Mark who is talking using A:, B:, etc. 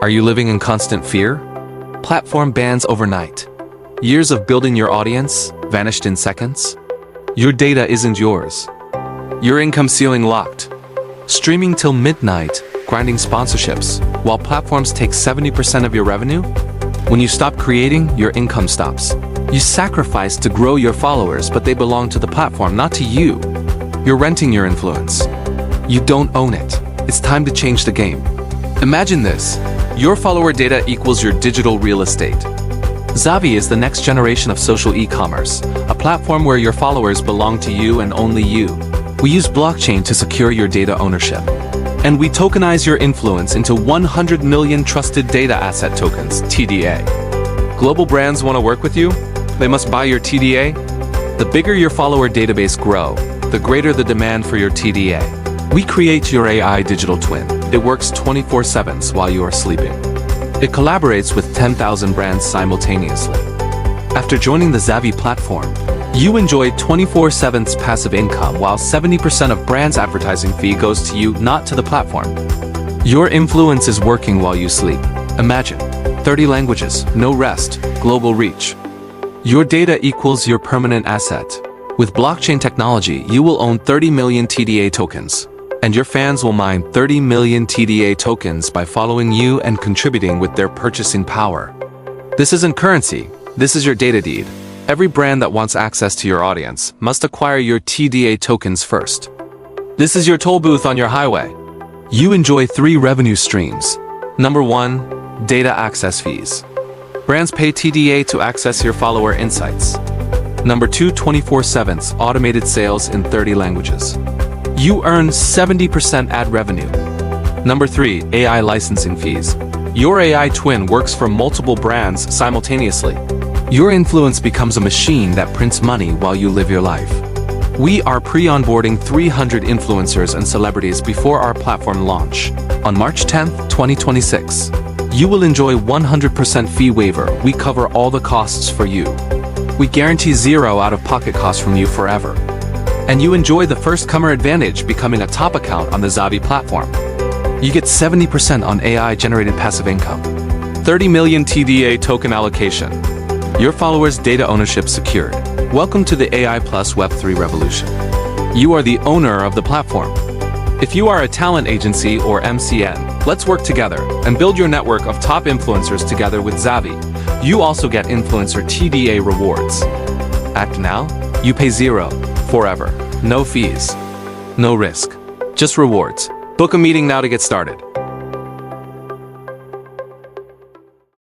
A: Are you living in constant fear? Platform bans overnight. Years of building your audience vanished in seconds? Your data isn't yours. Your income ceiling locked. Streaming till midnight, grinding sponsorships, while platforms take 70% of your revenue? When you stop creating, your income stops. You sacrifice to grow your followers, but they belong to the platform, not to you. You're renting your influence. You don't own it. It's time to change the game. Imagine this. Your follower data equals your digital real estate. Xavvi is the next generation of social e-commerce, a platform where your followers belong to you and only you. We use blockchain to secure your data ownership. And we tokenize your influence into 100 million trusted data asset tokens, TDA. Global brands want to work with you? They must buy your TDA? The bigger your follower database grow, the greater the demand for your TDA. We create your AI digital twin. It works 24/7 while you are sleeping. It collaborates with 10,000 brands simultaneously. After joining the Xavvi platform, you enjoy 24/7 passive income while 70% of brands' advertising fee goes to you, not to the platform. Your influence is working while you sleep. Imagine 30 languages, no rest, global reach. Your data equals your permanent asset. With blockchain technology, you will own 30 million TDA tokens. And your fans will mine 30 million TDA tokens by following you and contributing with their purchasing power. This isn't currency, this is your data deed. Every brand that wants access to your audience must acquire your TDA tokens first. This is your toll booth on your highway. You enjoy 3 revenue streams. Number 1, data access fees. Brands pay TDA to access your follower insights. Number 2, 24/7 automated sales in 30 languages. You earn 70% ad revenue. Number 3, AI licensing fees. Your AI twin works for multiple brands simultaneously. Your influence becomes a machine that prints money while you live your life. We are pre-onboarding 300 influencers and celebrities before our platform launch. On March 10th, 2026, you will enjoy 100% fee waiver. We cover all the costs for you. We guarantee 0 out-of-pocket costs from you forever. And you enjoy the first-comer advantage, becoming a top account on the Xavvi platform. You get 70% on AI-generated passive income. 30 million TDA token allocation. Your followers' data ownership secured. Welcome to the AI plus Web3 revolution. You are the owner of the platform. If you are a talent agency or MCN, let's work together and build your network of top influencers together with Xavvi. You also get influencer TDA rewards. Act now, you pay 0. Forever. No fees. No risk. Just rewards. Book a meeting now to get started.